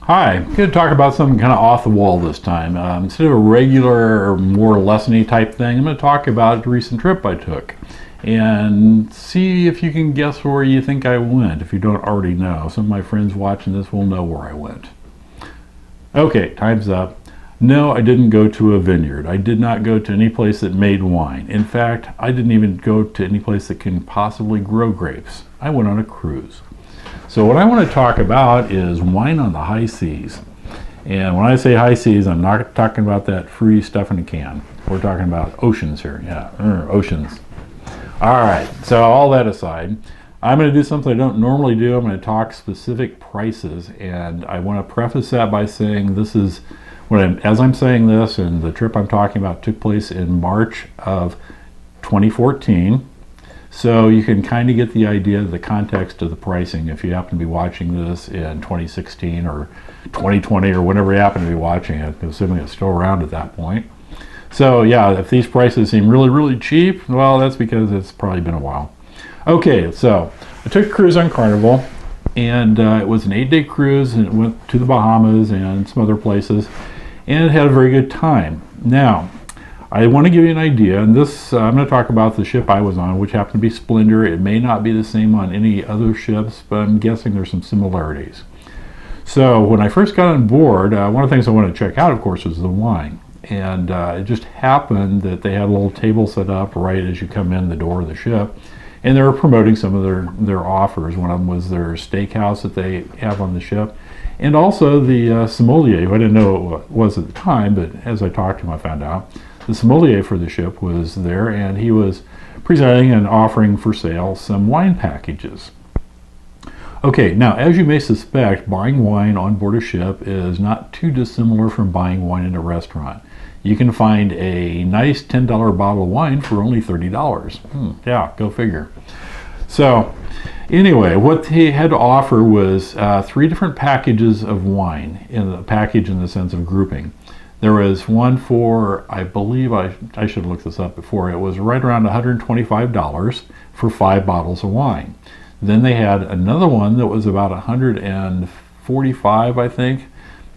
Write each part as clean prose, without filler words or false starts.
Hi, I'm going to talk about something kind of off the wall this time. Instead of a regular or more lessony type thing, I'm going to talk about a recent trip I took and see if you can guess where you think I went if you don't already know. Some of my friends watching this will know where I went. Okay, time's up. No, I didn't go to a vineyard. I did not go to any place that made wine. In fact, I didn't even go to any place that can possibly grow grapes. I went on a cruise. So what I want to talk about is wine on the high seas. And when I say high seas, I'm not talking about that free stuff in a can. We're talking about oceans here. Yeah, oceans. All right, so all that aside, I'm going to do something I don't normally do. I'm going to talk specific prices, and I want to preface that by saying this is, as I'm saying this, and the trip I'm talking about took place in March of 2014. So you can kind of get the idea of the context of the pricing if you happen to be watching this in 2016 or 2020 or whenever you happen to be watching it, assuming it's still around at that point. So yeah, if these prices seem really, really cheap, well, that's because it's probably been a while. Okay, so I took a cruise on Carnival, and it was an 8-day cruise, and it went to the Bahamas and some other places, and it had a very good time. Now, I want to give you an idea, and this I'm going to talk about the ship I was on, which happened to be Splendor. It may not be the same on any other ships, but I'm guessing there's some similarities. So when I first got on board, one of the things I wanted to check out, of course, was the wine. And it just happened that they had a little table set up right as you come in the door of the ship, and they were promoting some of their offers. One of them was their steakhouse that they have on the ship, and also the sommelier, who I didn't know what it was at the time, but as I talked to him, I found out. The sommelier for the ship was there, and he was presenting and offering for sale some wine packages. Okay, now as you may suspect, buying wine on board a ship is not too dissimilar from buying wine in a restaurant. You can find a nice $10 bottle of wine for only $30. Yeah, go figure. So anyway, what they had to offer was 3 different packages of wine, in the package in the sense of grouping. There was one for, I believe, I should have looked this up before, it was right around $125 for 5 bottles of wine. Then they had another one that was about $145, I think,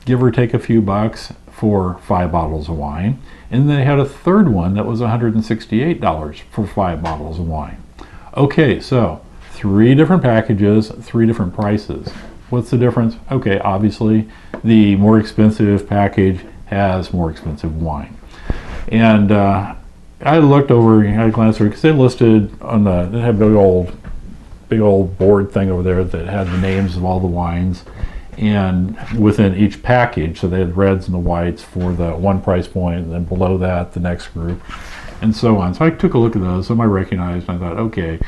give or take a few bucks, for 5 bottles of wine. And they had a third one that was $168 for 5 bottles of wine. Okay, so 3 different packages, 3 different prices. What's the difference? Okay, obviously the more expensive package has more expensive wine. And I looked over, I glanced over, because they listed on they had a big old board thing over there that had the names of all the wines, and within each package, so they had reds and the whites for the one price point, and then below that the next group, and so on. So I took a look at those, some I recognized, and I thought, okay,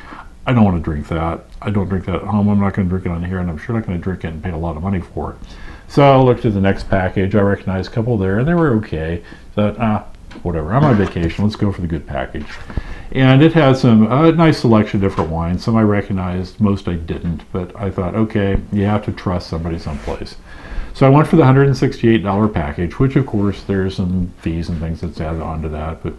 I don't want to drink that. I don't drink that at home. I'm not going to drink it on here, and I'm sure not going to drink it and pay a lot of money for it. So I looked at the next package. I recognized a couple there, and they were okay. Thought, whatever. I'm on vacation. Let's go for the good package. And it had some nice selection of different wines. Some I recognized, most I didn't. But I thought, okay, you have to trust somebody someplace. So I went for the $168 package, which of course there's some fees and things that's added onto that. But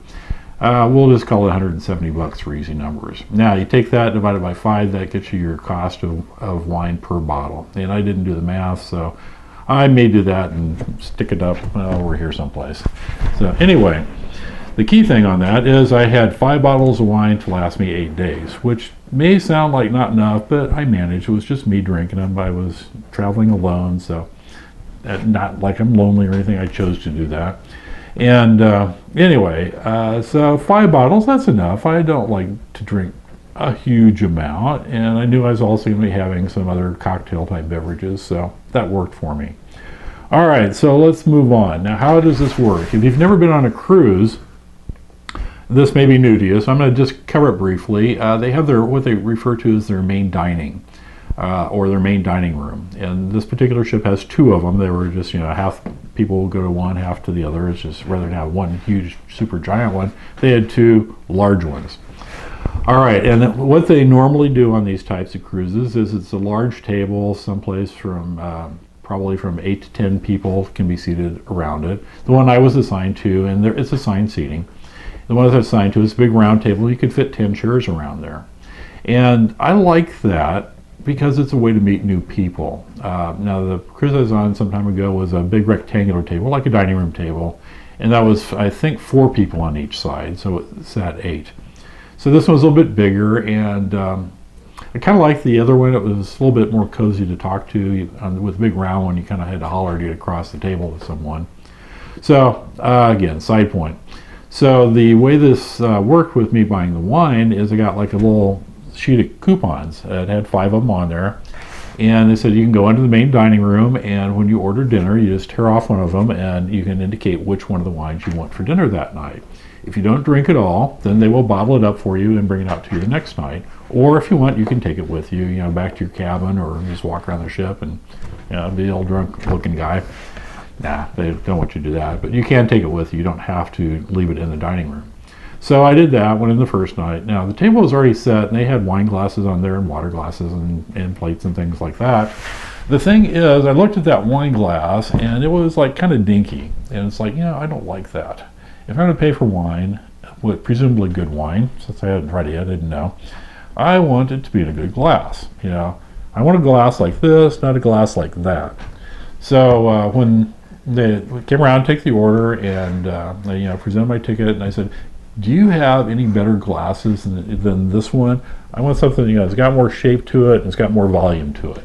we'll just call it $170 for easy numbers. Now you take that divided by 5, that gets you your cost of wine per bottle. And I didn't do the math, so I may do that and stick it up over here someplace. So anyway, the key thing on that is I had 5 bottles of wine to last me 8 days, which may sound like not enough, but I managed. It was just me drinking them. I was traveling alone, so not like I'm lonely or anything. I chose to do that. And anyway, so 5 bottles, that's enough. I don't like to drink a huge amount, and I knew I was also going to be having some other cocktail type beverages, so that worked for me. All right, so let's move on. Now, how does this work? If you've never been on a cruise, this may be new to you, so I'm going to just cover it briefly. They have what they refer to as their main dining, or their main dining room. And this particular ship has 2 of them. They were just, half people go to one, half to the other. It's just rather than have one huge, super giant one, they had 2 large ones. All right, and what they normally do on these types of cruises is it's a large table, someplace from probably from 8 to 10 people can be seated around it. The one I was assigned to, and it's assigned seating. The one I was assigned to is a big round table. You could fit 10 chairs around there. And I like that because it's a way to meet new people. Now, the cruise I was on some time ago was a big rectangular table, like a dining room table, and that was, I think, 4 people on each side, so it sat 8. So this one was a little bit bigger, and I kind of liked the other one. It was a little bit more cozy to talk to. With the big round one, you kind of had to holler to get across the table with someone. So, again, side point. So the way this worked with me buying the wine is I got like a little sheet of coupons. It had 5 of them on there. And they said you can go into the main dining room, and when you order dinner, you just tear off one of them, and you can indicate which one of the wines you want for dinner that night. If you don't drink it all, then they will bottle it up for you and bring it out to you the next night. Or if you want, you can take it with you, back to your cabin, or just walk around the ship and, be a old drunk-looking guy. Nah, they don't want you to do that, but you can take it with you. You don't have to leave it in the dining room. So I did that, went in the first night. Now, the table was already set, and they had wine glasses on there and water glasses and plates and things like that. The thing is, I looked at that wine glass, and it was like kind of dinky. And it's like, I don't like that. If I'm going to pay for wine, with presumably good wine, since I hadn't tried it yet, I didn't know, I want it to be in a good glass. I want a glass like this, not a glass like that. So when they came around to take the order, and I presented my ticket, and I said, do you have any better glasses than this one? I want something, it's got more shape to it, and it's got more volume to it.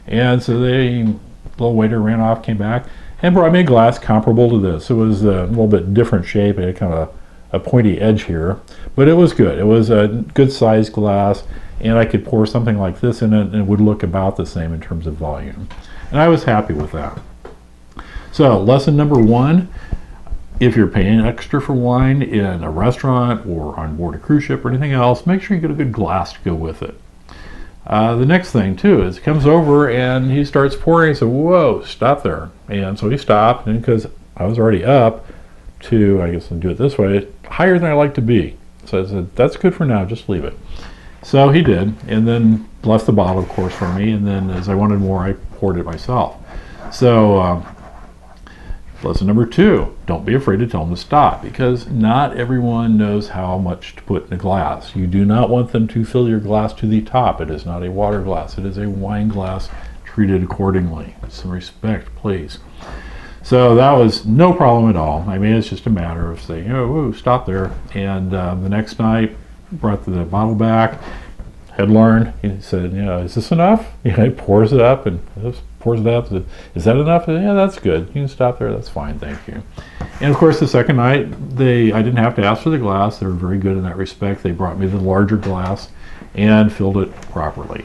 And so the little waiter ran off, came back, and brought me a glass comparable to this. It was a little bit different shape. It had kind of a pointy edge here, but it was good. It was a good sized glass, and I could pour something like this in it, and it would look about the same in terms of volume. And I was happy with that. So lesson number 1, if you're paying extra for wine in a restaurant or on board a cruise ship or anything else, make sure you get a good glass to go with it. The next thing too is he comes over and he starts pouring. He said, whoa, stop there. And so he stopped, and because I was already up to, I guess I'll do it this way, higher than I like to be. So I said, that's good for now, just leave it. So he did, and then left the bottle, of course, for me, and then as I wanted more, I poured it myself. So lesson number 2, don't be afraid to tell them to stop, because not everyone knows how much to put in a glass. You do not want them to fill your glass to the top. It is not a water glass. It is a wine glass. Treated accordingly. Some respect, please. So that was no problem at all. I mean, it's just a matter of saying, whoa, stop there. And the next night, brought the bottle back, had learned. He said, is this enough? He pours it up and pours it up. Is that enough? Yeah, that's good. You can stop there. That's fine. Thank you. And of course, the second night, I didn't have to ask for the glass. They were very good in that respect. They brought me the larger glass and filled it properly.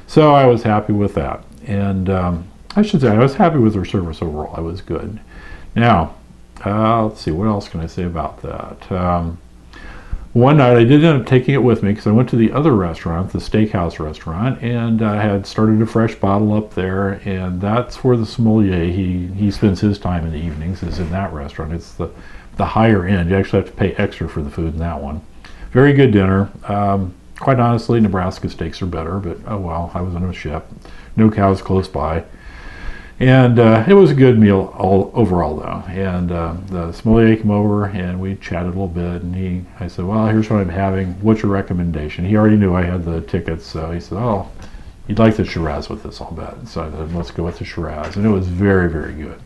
So I was happy with that. And I should say I was happy with their service overall. I was good. Now, let's see, what else can I say about that? One night I did end up taking it with me because I went to the other restaurant, the steakhouse restaurant, and I had started a fresh bottle up there, and that's where the sommelier, he spends his time in the evenings, is in that restaurant. It's the higher end. You actually have to pay extra for the food in that one. Very good dinner. Quite honestly, Nebraska steaks are better, but oh well, I was on a ship. No cows close by. And it was a good meal overall, though. And the sommelier came over, and we chatted a little bit. And I said, well, here's what I'm having. What's your recommendation? He already knew I had the tickets, so he said, oh, you'd like the Shiraz with this, I'll bet. So I said, let's go with the Shiraz. And it was very, very good.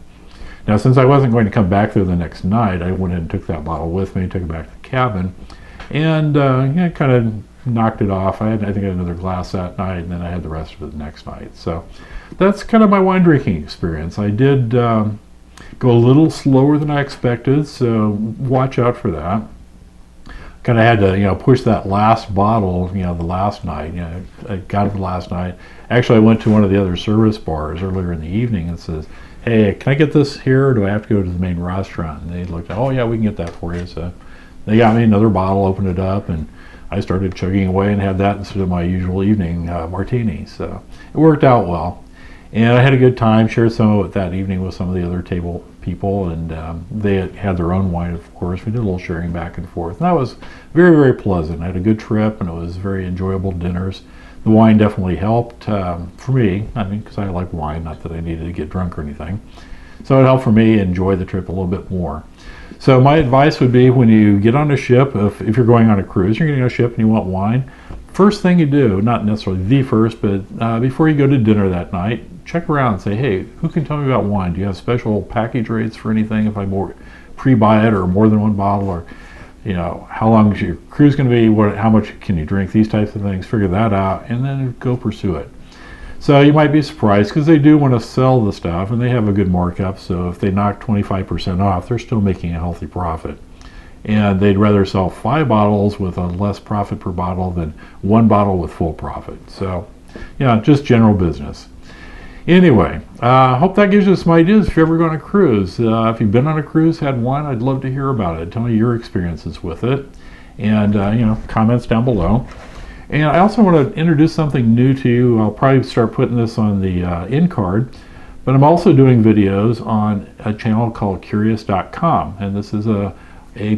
Now, since I wasn't going to come back there the next night, I went ahead and took that bottle with me, took it back to the cabin, and kind of knocked it off. I think I had another glass that night, and then I had the rest of it the next night. So that's kind of my wine drinking experience. I did go a little slower than I expected, so watch out for that. Kind of had to, push that last bottle, the last night. I got it the last night. Actually, I went to one of the other service bars earlier in the evening and says, hey, can I get this here, or do I have to go to the main restaurant? And they looked, oh yeah, we can get that for you. So they got me another bottle, opened it up, and I started chugging away and had that instead of my usual evening martini. So it worked out well. And I had a good time, shared some of it that evening with some of the other table people, and they had their own wine, of course. We did a little sharing back and forth. And that was very, very pleasant. I had a good trip, and it was very enjoyable dinners. The wine definitely helped for me, because I like wine, not that I needed to get drunk or anything. So it helped for me enjoy the trip a little bit more. So my advice would be, when you get on a ship, if you're going on a cruise, you're getting on a ship and you want wine, first thing you do, not necessarily the first, but before you go to dinner that night, check around and say, hey, who can tell me about wine? Do you have special package rates for anything if I pre-buy it, or more than one bottle, or how long is your cruise going to be? How much can you drink? These types of things. Figure that out, and then go pursue it. So you might be surprised, because they do want to sell the stuff, and they have a good markup. So if they knock 25% off, they're still making a healthy profit. And they'd rather sell 5 bottles with a less profit per bottle than 1 bottle with full profit. So, just general business. Anyway, hope that gives you some ideas if you're ever going to cruise. If you've been on a cruise, had one, I'd love to hear about it. Tell me your experiences with it, and comments down below. And I also want to introduce something new to you. I'll probably start putting this on the end card, but I'm also doing videos on a channel called Curious.com, and this is a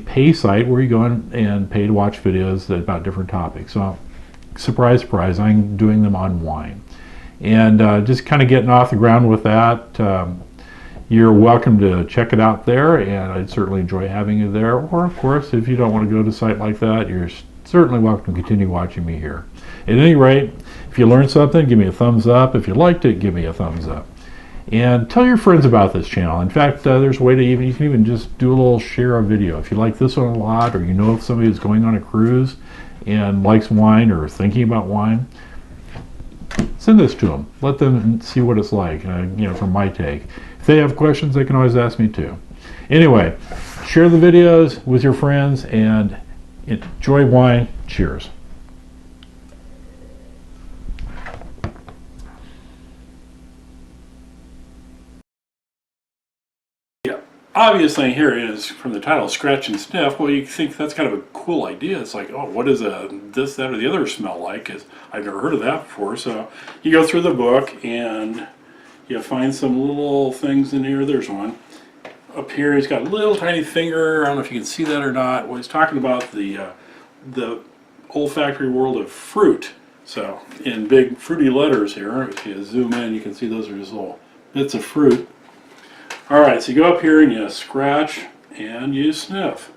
pay site where you go in and pay to watch videos about different topics. So, surprise, surprise, I'm doing them on wine. And just kind of getting off the ground with that. You're welcome to check it out there, and I'd certainly enjoy having you there. Or, of course, if you don't want to go to a site like that, you're certainly welcome to continue watching me here. At any rate, if you learned something, give me a thumbs up. If you liked it, give me a thumbs up. And tell your friends about this channel. In fact, there's a way to you can even just do a little share a video. If you like this one a lot, or if somebody is going on a cruise and likes wine or thinking about wine, send this to them. Let them see what it's like, from my take. If they have questions, they can always ask me too. Anyway, share the videos with your friends and enjoy wine. Cheers. Obvious thing here is, from the title, Scratch and Sniff. Well, you think that's kind of a cool idea. It's like, oh, what does this, that, or the other smell like? Because I've never heard of that before. So you go through the book and you find some little things in here. There's one. Up here, he's got a little tiny finger. I don't know if you can see that or not. Well, he's talking about the olfactory world of fruit. So in big fruity letters here, if you zoom in, you can see those are just little bits of fruit. Alright, so you go up here and you scratch and you sniff.